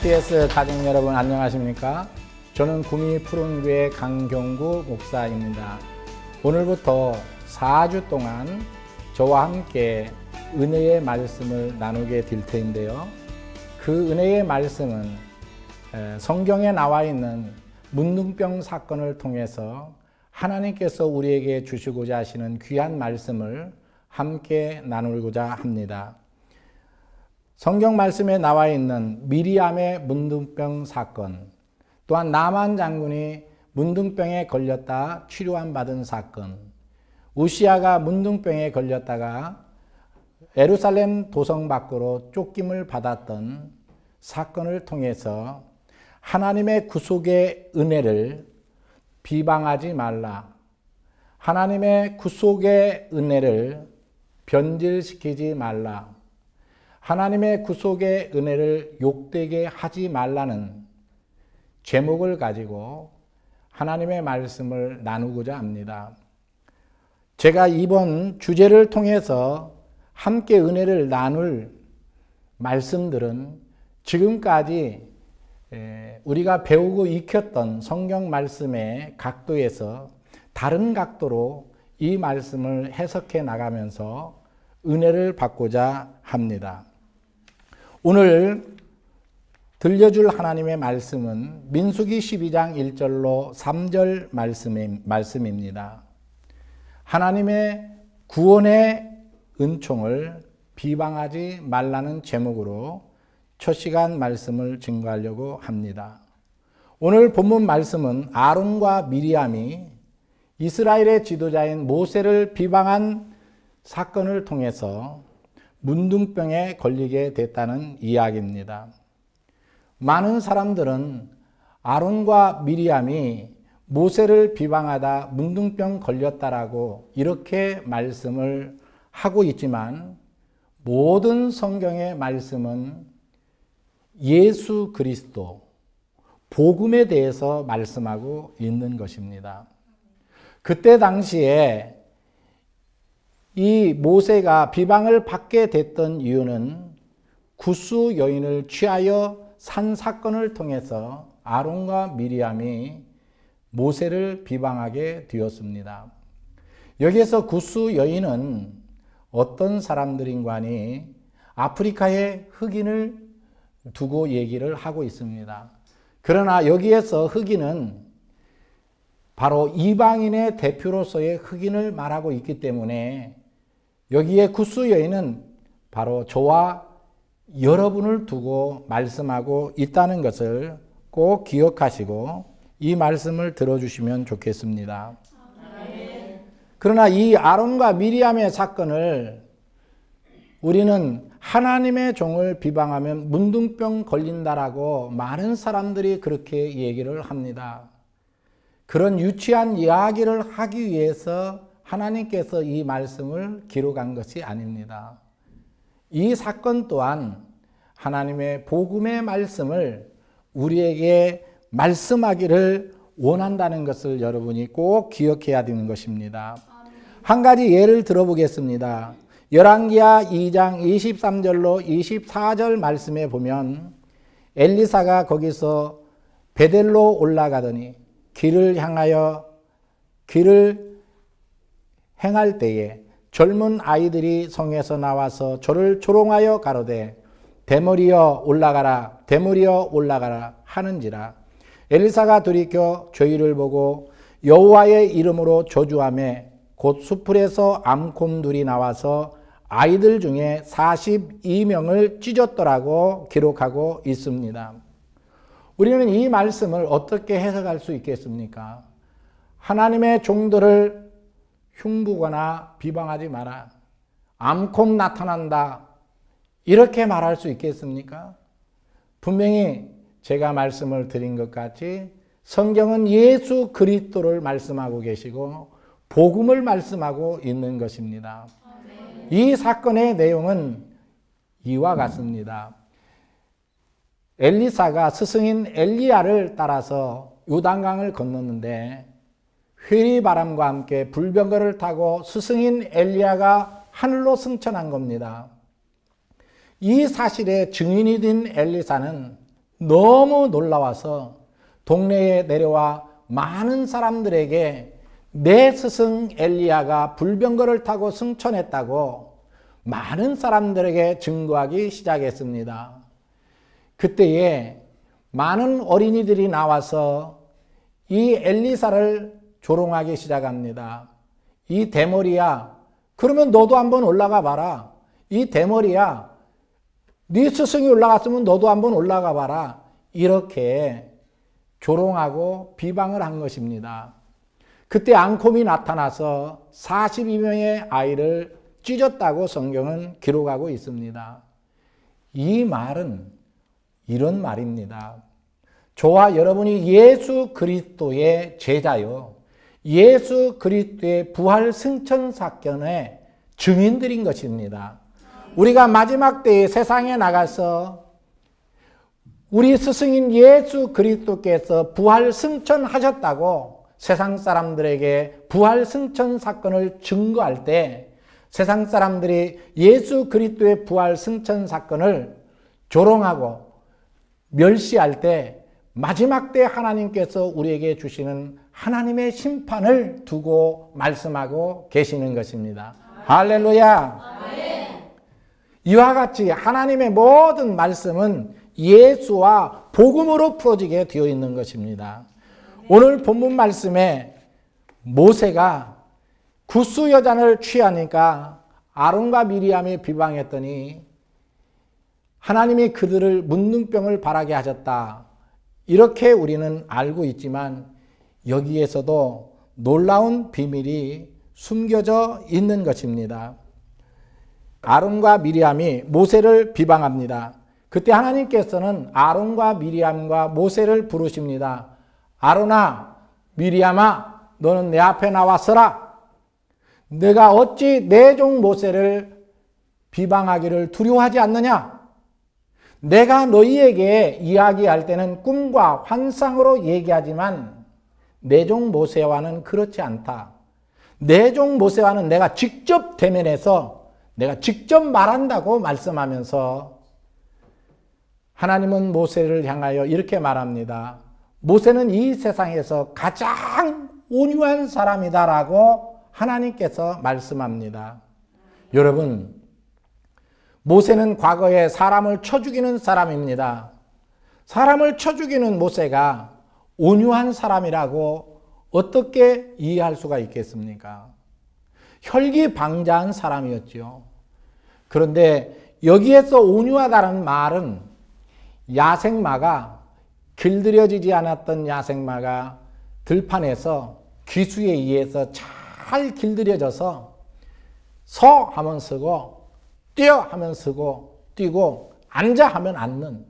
HTS 가족 여러분 안녕하십니까? 저는 구미 푸른교회 강경구 목사입니다. 오늘부터 4주 동안 저와 함께 은혜의 말씀을 나누게 될 텐데요. 그 은혜의 말씀은 성경에 나와 있는 문둥병 사건을 통해서 하나님께서 우리에게 주시고자 하시는 귀한 말씀을 함께 나누고자 합니다. 성경 말씀에 나와 있는 미리암의 문둥병 사건, 또한 나만 장군이 문둥병에 걸렸다 치료함 받은 사건, 우시아가 문둥병에 걸렸다가 예루살렘 도성 밖으로 쫓김을 받았던 사건을 통해서 하나님의 구속의 은혜를 비방하지 말라, 하나님의 구속의 은혜를 변질시키지 말라, 하나님의 구속의 은혜를 욕되게 하지 말라는 제목을 가지고 하나님의 말씀을 나누고자 합니다. 제가 이번 주제를 통해서 함께 은혜를 나눌 말씀들은 지금까지 우리가 배우고 익혔던 성경 말씀의 각도에서 다른 각도로 이 말씀을 해석해 나가면서 은혜를 받고자 합니다. 오늘 들려줄 하나님의 말씀은 민수기 12장 1절로 3절 말씀입니다. 하나님의 구원의 은총을 비방하지 말라는 제목으로 첫 시간 말씀을 증거하려고 합니다. 오늘 본문 말씀은 아론과 미리암이 이스라엘의 지도자인 모세를 비방한 사건을 통해서 문둥병에 걸리게 됐다는 이야기입니다. 많은 사람들은 아론과 미리암이 모세를 비방하다 문둥병 걸렸다라고 이렇게 말씀을 하고 있지만 모든 성경의 말씀은 예수 그리스도, 복음에 대해서 말씀하고 있는 것입니다. 그때 당시에 이 모세가 비방을 받게 됐던 이유는 구스 여인을 취하여 산 사건을 통해서 아론과 미리암이 모세를 비방하게 되었습니다. 여기에서 구스 여인은 어떤 사람들인가 하니 아프리카의 흑인을 두고 얘기를 하고 있습니다. 그러나 여기에서 흑인은 바로 이방인의 대표로서의 흑인을 말하고 있기 때문에 여기에 구스 여인은 바로 저와 여러분을 두고 말씀하고 있다는 것을 꼭 기억하시고 이 말씀을 들어주시면 좋겠습니다. 그러나 이 아론과 미리암의 사건을 우리는 하나님의 종을 비방하면 문둥병 걸린다라고 많은 사람들이 그렇게 얘기를 합니다. 그런 유치한 이야기를 하기 위해서 하나님께서 이 말씀을 기록한 것이 아닙니다. 이 사건 또한 하나님의 복음의 말씀을 우리에게 말씀하기를 원한다는 것을 여러분이 꼭 기억해야 되는 것입니다. 한 가지 예를 들어보겠습니다. 열왕기하 2장 23절로 24절 말씀에 보면 엘리사가 거기서 베델로 올라가더니 길을 행할 때에 젊은 아이들이 성에서 나와서 저를 조롱하여 가로되 대머리여 올라가라, 대머리여 올라가라 하는지라. 엘리사가 돌이켜 저희를 보고 여호와의 이름으로 저주하며 곧 수풀에서 암곰들이 나와서 아이들 중에 42명을 찢었더라고 기록하고 있습니다. 우리는 이 말씀을 어떻게 해석할 수 있겠습니까? 하나님의 종들을 흉보거나 비방하지 마라, 암곰 나타난다, 이렇게 말할 수 있겠습니까? 분명히 제가 말씀을 드린 것 같이 성경은 예수 그리스도를 말씀하고 계시고 복음을 말씀하고 있는 것입니다. 이 사건의 내용은 이와 같습니다. 엘리사가 스승인 엘리야를 따라서 요단강을 건넜는데 회리바람과 함께 불병거를 타고 스승인 엘리야가 하늘로 승천한 겁니다. 이 사실에 증인이 된 엘리사는 너무 놀라워서 동네에 내려와 많은 사람들에게 내 스승 엘리야가 불병거를 타고 승천했다고 많은 사람들에게 증거하기 시작했습니다. 그때에 많은 어린이들이 나와서 이 엘리사를 조롱하기 시작합니다. 이 대머리야, 그러면 너도 한번 올라가 봐라. 이 대머리야, 네 스승이 올라갔으면 너도 한번 올라가 봐라. 이렇게 조롱하고 비방을 한 것입니다. 그때 앙콤이 나타나서 42명의 아이를 찢었다고 성경은 기록하고 있습니다. 이 말은 이런 말입니다. 저와 여러분이 예수 그리스도의 제자요, 예수 그리스도의 부활 승천 사건의 증인들인 것입니다. 우리가 마지막 때에 세상에 나가서 우리 스승인 예수 그리스도께서 부활 승천하셨다고 세상 사람들에게 부활 승천 사건을 증거할 때 세상 사람들이 예수 그리스도의 부활 승천 사건을 조롱하고 멸시할 때 마지막 때 하나님께서 우리에게 주시는 하나님의 심판을 두고 말씀하고 계시는 것입니다. 할렐루야. 아멘. 이와 같이 하나님의 모든 말씀은 예수와 복음으로 풀어지게 되어 있는 것입니다. 오늘 본문 말씀에 모세가 구스 여잔을 취하니까 아론과 미리암이 비방했더니 하나님이 그들을 문둥병을 바라게 하셨다. 이렇게 우리는 알고 있지만 여기에서도 놀라운 비밀이 숨겨져 있는 것입니다. 아론과 미리암이 모세를 비방합니다. 그때 하나님께서는 아론과 미리암과 모세를 부르십니다. 아론아, 미리암아, 너는 내 앞에 나와서라. 내가 어찌 내 종 모세를 비방하기를 두려워하지 않느냐? 내가 너희에게 이야기할 때는 꿈과 환상으로 얘기하지만 내 종 모세와는 그렇지 않다. 내 종 모세와는 내가 직접 대면해서 내가 직접 말한다고 말씀하면서 하나님은 모세를 향하여 이렇게 말합니다. 모세는 이 세상에서 가장 온유한 사람이다라고 하나님께서 말씀합니다. 여러분, 모세는 과거에 사람을 쳐 죽이는 사람입니다. 사람을 쳐 죽이는 모세가 온유한 사람이라고 어떻게 이해할 수가 있겠습니까? 혈기방자한 사람이었죠. 그런데 여기에서 온유하다는 말은 야생마가 길들여지지 않았던 야생마가 들판에서 귀수에 의해서 잘 길들여져서 서 하면 서고 뛰어 하면 서고 뛰고 앉아 하면 앉는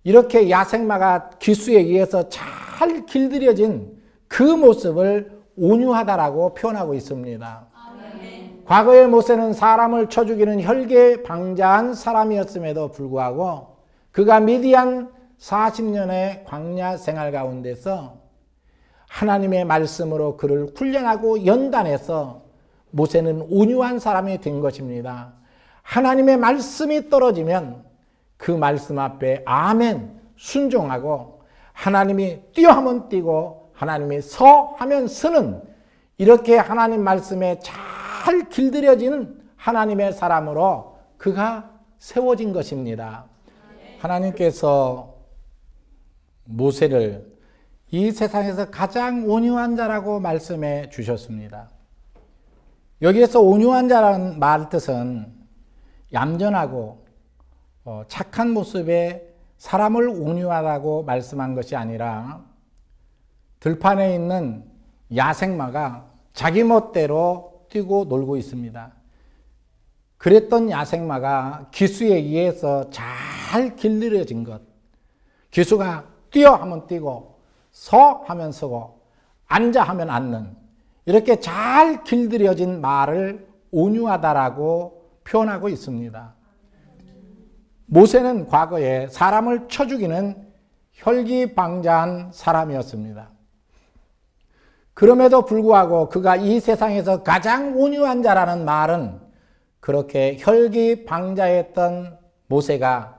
이렇게 야생마가 귀수에 의해서 잘 길들여진 그 모습을 온유하다라고 표현하고 있습니다. 아멘. 과거의 모세는 사람을 쳐 죽이는 혈기방자한 사람이었음에도 불구하고 그가 미디안 40년의 광야 생활 가운데서 하나님의 말씀으로 그를 훈련하고 연단해서 모세는 온유한 사람이 된 것입니다. 하나님의 말씀이 떨어지면 그 말씀 앞에 아멘 순종하고 하나님이 뛰어 하면 뛰고 하나님이 서 하면 서는 이렇게 하나님 말씀에 잘 길들여지는 하나님의 사람으로 그가 세워진 것입니다. 하나님께서 모세를 이 세상에서 가장 온유한 자라고 말씀해 주셨습니다. 여기에서 온유한 자라는 말 뜻은 얌전하고 착한 모습의 사람을 온유하다고 말씀한 것이 아니라 들판에 있는 야생마가 자기 멋대로 뛰고 놀고 있습니다. 그랬던 야생마가 기수에 의해서 잘 길들여진 것, 기수가 뛰어 하면 뛰고 서 하면 서고 앉아 하면 앉는 이렇게 잘 길들여진 말을 온유하다라고 표현하고 있습니다. 모세는 과거에 사람을 쳐 죽이는 혈기방자한 사람이었습니다. 그럼에도 불구하고 그가 이 세상에서 가장 온유한 자라는 말은 그렇게 혈기방자했던 모세가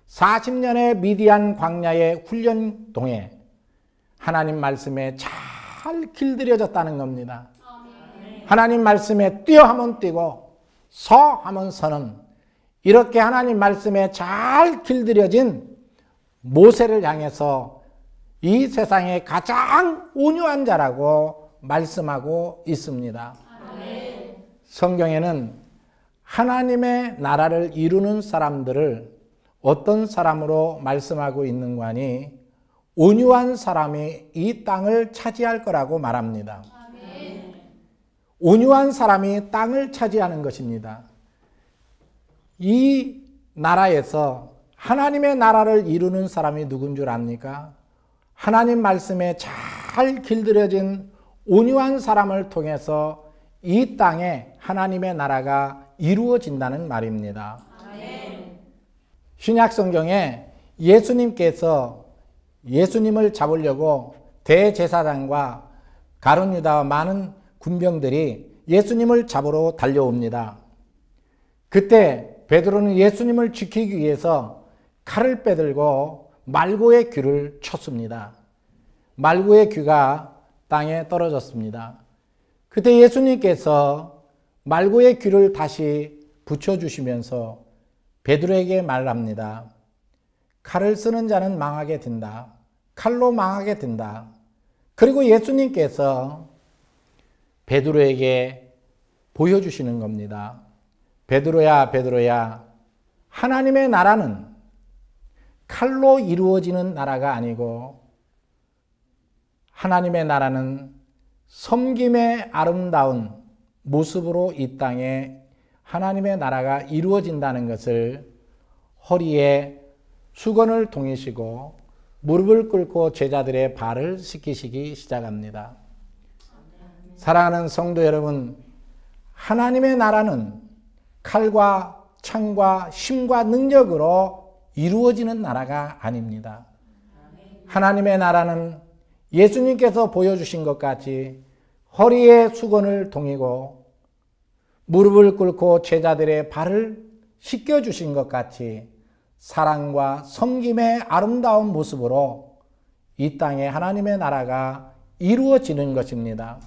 40년의 미디안 광야의 훈련동에 하나님 말씀에 잘 길들여졌다는 겁니다. 하나님 말씀에 뛰어 하면 뛰고 서 하면 서는, 이렇게 하나님 말씀에 잘 길들여진 모세를 향해서 이 세상에 가장 온유한 자라고 말씀하고 있습니다. 성경에는 하나님의 나라를 이루는 사람들을 어떤 사람으로 말씀하고 있는가 하니 온유한 사람이 이 땅을 차지할 거라고 말합니다. 온유한 사람이 땅을 차지하는 것입니다. 이 나라에서 하나님의 나라를 이루는 사람이 누군 줄 압니까? 하나님 말씀에 잘 길들여진 온유한 사람을 통해서 이 땅에 하나님의 나라가 이루어진다는 말입니다. 신약 성경에 예수님께서 예수님을 잡으려고 대제사장과 가룟 유다와 많은 군병들이 예수님을 잡으러 달려옵니다. 그때 베드로는 예수님을 지키기 위해서 칼을 빼들고 말고의 귀를 쳤습니다. 말고의 귀가 땅에 떨어졌습니다. 그때 예수님께서 말고의 귀를 다시 붙여주시면서 베드로에게 말합니다. 칼을 쓰는 자는 망하게 된다. 칼로 망하게 된다. 그리고 예수님께서 베드로에게 보여주시는 겁니다. 베드로야, 베드로야, 하나님의 나라는 칼로 이루어지는 나라가 아니고 하나님의 나라는 섬김의 아름다운 모습으로 이 땅에 하나님의 나라가 이루어진다는 것을 허리에 수건을 동이시고 무릎을 꿇고 제자들의 발을 씻기시기 시작합니다. 사랑하는 성도 여러분, 하나님의 나라는 칼과 창과 힘과 능력으로 이루어지는 나라가 아닙니다. 하나님의 나라는 예수님께서 보여주신 것 같이 허리에 수건을 동이고 무릎을 꿇고 제자들의 발을 씻겨주신 것 같이 사랑과 섬김의 아름다운 모습으로 이 땅에 하나님의 나라가 이루어지는 것입니다.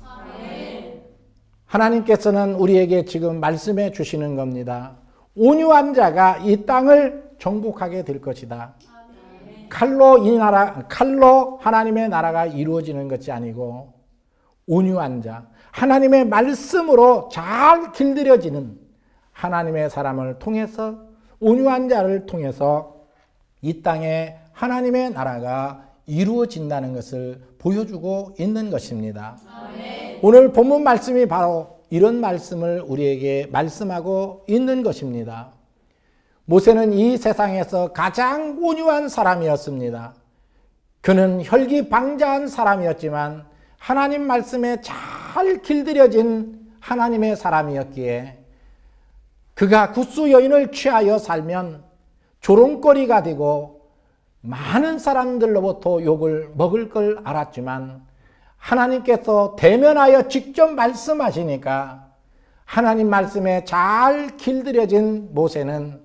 하나님께서는 우리에게 지금 말씀해 주시는 겁니다. 온유한 자가 이 땅을 정복하게 될 것이다. 칼로 하나님의 나라가 이루어지는 것이 아니고 온유한 자, 하나님의 말씀으로 잘 길들여지는 하나님의 사람을 통해서, 온유한 자를 통해서 이 땅에 하나님의 나라가 이루어진다는 것을 보여주고 있는 것입니다. 오늘 본문 말씀이 바로 이런 말씀을 우리에게 말씀하고 있는 것입니다. 모세는 이 세상에서 가장 온유한 사람이었습니다. 그는 혈기방자한 사람이었지만 하나님 말씀에 잘 길들여진 하나님의 사람이었기에 그가 굿수 여인을 취하여 살면 조롱거리가 되고 많은 사람들로부터 욕을 먹을 걸 알았지만 하나님께서 대면하여 직접 말씀하시니까 하나님 말씀에 잘 길들여진 모세는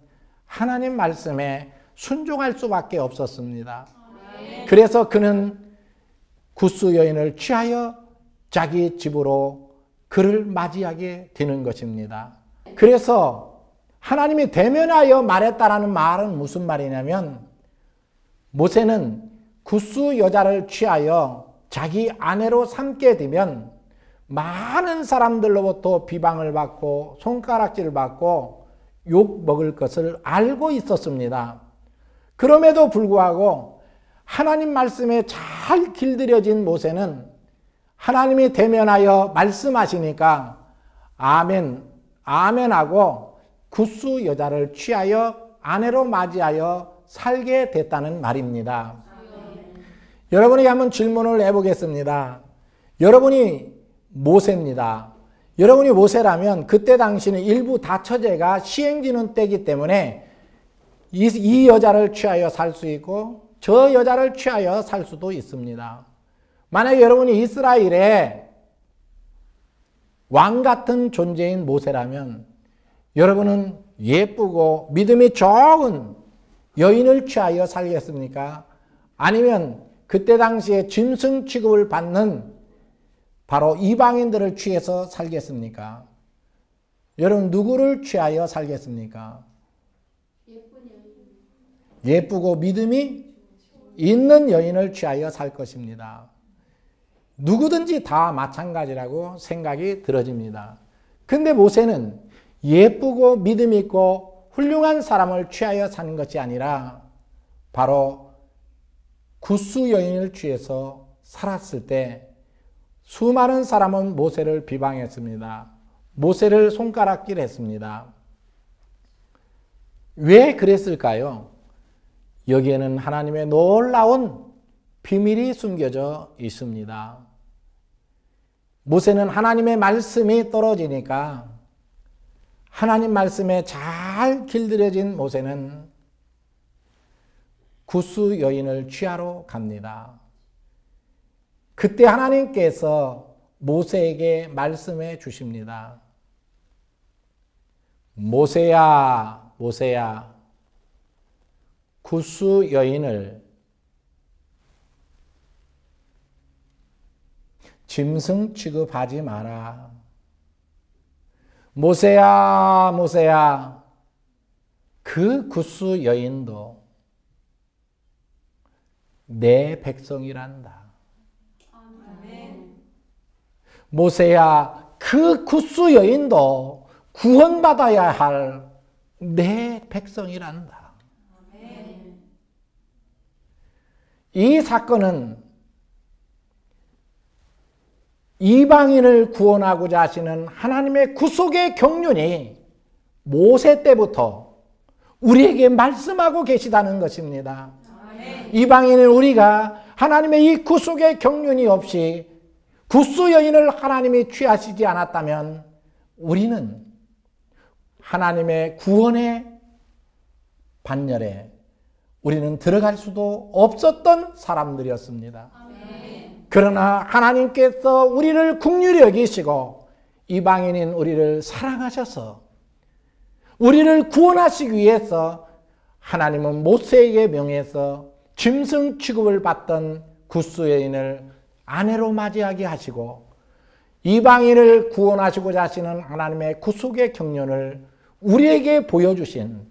하나님 말씀에 순종할 수밖에 없었습니다. 그래서 그는 굿수 여인을 취하여 자기 집으로 그를 맞이하게 되는 것입니다. 그래서 하나님이 대면하여 말했다라는 말은 무슨 말이냐면 모세는 굿수 여자를 취하여 자기 아내로 삼게 되면 많은 사람들로부터 비방을 받고 손가락질을 받고 욕 먹을 것을 알고 있었습니다. 그럼에도 불구하고 하나님 말씀에 잘 길들여진 모세는 하나님이 대면하여 말씀하시니까 아멘, 아멘하고 굿수 여자를 취하여 아내로 맞이하여 살게 됐다는 말입니다. 여러분에게 한번 질문을 해보겠습니다. 여러분이 모세입니다. 여러분이 모세라면 그때 당시는 일부 다처제가 시행지는 때이기 때문에 이 여자를 취하여 살 수 있고 저 여자를 취하여 살 수도 있습니다. 만약에 여러분이 이스라엘의 왕 같은 존재인 모세라면 여러분은 예쁘고 믿음이 좋은 여인을 취하여 살겠습니까? 아니면 그때 당시에 짐승 취급을 받는 바로 이방인들을 취해서 살겠습니까? 여러분 누구를 취하여 살겠습니까? 예쁘고 믿음이 있는 여인을 취하여 살 것입니다. 누구든지 다 마찬가지라고 생각이 들어집니다. 근데 모세는 예쁘고 믿음 있고 훌륭한 사람을 취하여 사는 것이 아니라 바로 굿수 여인을 취해서 살았을 때 수많은 사람은 모세를 비방했습니다. 모세를 손가락질했습니다. 왜 그랬을까요? 여기에는 하나님의 놀라운 비밀이 숨겨져 있습니다. 모세는 하나님의 말씀이 떨어지니까 하나님 말씀에 잘 길들여진 모세는 굿수 여인을 취하러 갑니다. 그때 하나님께서 모세에게 말씀해 주십니다. 모세야, 모세야, 굿수 여인을 짐승 취급하지 마라. 모세야, 모세야, 그 굿수 여인도 내 백성이란다. 모세야, 그 굿수 여인도 구원받아야 할 내 백성이란다. 이 사건은 이방인을 구원하고자 하시는 하나님의 구속의 경륜이 모세 때부터 우리에게 말씀하고 계시다는 것입니다. 이방인은 우리가 하나님의 이 구속의 경륜이 없이 굿수 여인을 하나님이 취하시지 않았다면 우리는 하나님의 구원의 반열에 우리는 들어갈 수도 없었던 사람들이었습니다. 그러나 하나님께서 우리를 긍휼히 여기시고 이방인인 우리를 사랑하셔서 우리를 구원하시기 위해서 하나님은 모세에게 명해서 짐승 취급을 받던 굿수 여인을 아내로 맞이하게 하시고 이방인을 구원하시고자 하시는 하나님의 구속의 경륜을 우리에게 보여주신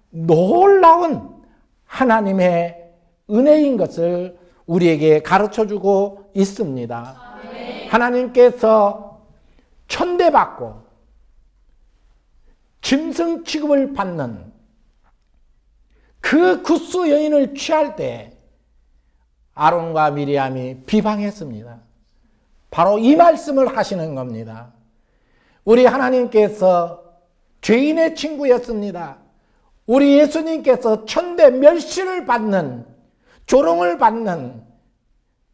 놀라운 하나님의 은혜인 것을 우리에게 가르쳐주고 있습니다. 하나님께서 천대받고 짐승 취급을 받는 그 굿수 여인을 취할 때 아론과 미리암이 비방했습니다. 바로 이 말씀을 하시는 겁니다. 우리 하나님께서 죄인의 친구였습니다. 우리 예수님께서 천대 멸시를 받는, 조롱을 받는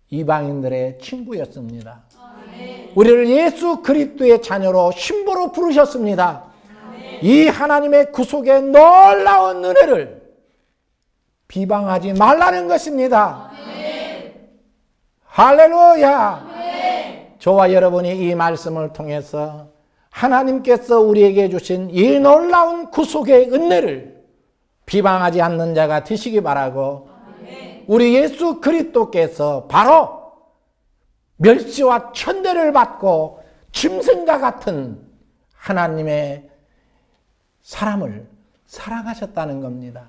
이방인들의 친구였습니다. 우리를 예수 그리스도의 자녀로 신부로 부르셨습니다. 이 하나님의 구속의 놀라운 은혜를 비방하지 말라는 것입니다. 할렐루야! 저와 여러분이 이 말씀을 통해서 하나님께서 우리에게 주신 이 놀라운 구속의 은혜를 비방하지 않는 자가 되시기 바라고, 우리 예수 그리스도께서 바로 멸시와 천대를 받고 짐승과 같은 하나님의 사람을 사랑하셨다는 겁니다.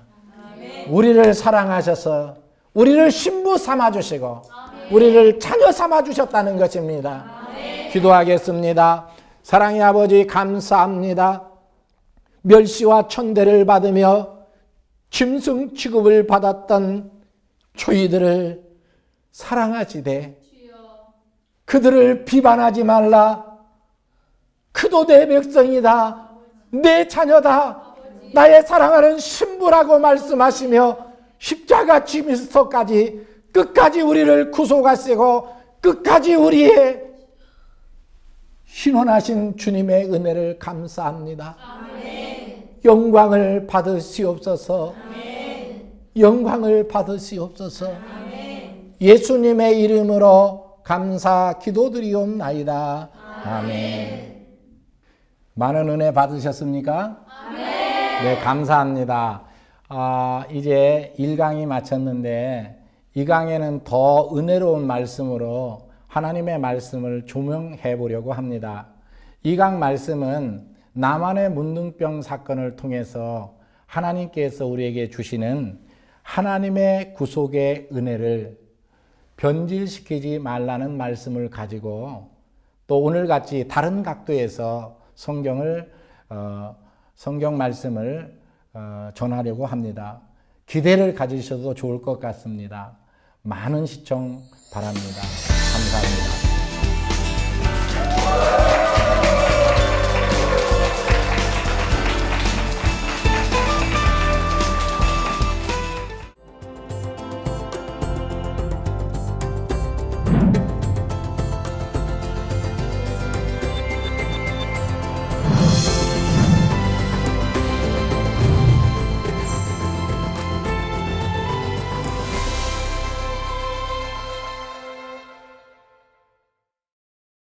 우리를 사랑하셔서 우리를 신부 삼아주시고 우리를 자녀 삼아주셨다는 것입니다. 기도하겠습니다. 사랑의 아버지, 감사합니다. 멸시와 천대를 받으며 짐승 취급을 받았던 저희들을 사랑하시되 그들을 비방하지 말라. 그도 내 백성이다, 내 자녀다, 나의 사랑하는 신부라고 말씀하시며 십자가 지면서까지 끝까지 우리를 구속하시고 끝까지 우리의 신원하신 주님의 은혜를 감사합니다. 아멘. 영광을 받으시옵소서. 아멘. 영광을 받으시옵소서. 아멘. 예수님의 이름으로 감사 기도드리옵나이다. 아멘. 많은 은혜 받으셨습니까? 아멘. 네, 감사합니다. 이제 1강이 마쳤는데 이 강에는 더 은혜로운 말씀으로 하나님의 말씀을 조명해 보려고 합니다. 이 강 말씀은 나만의 문둥병 사건을 통해서 하나님께서 우리에게 주시는 하나님의 구속의 은혜를 변질시키지 말라는 말씀을 가지고 또 오늘같이 다른 각도에서 성경 말씀을 전하려고 합니다. 기대를 가지셔도 좋을 것 같습니다. 많은 시청 바랍니다. 감사합니다.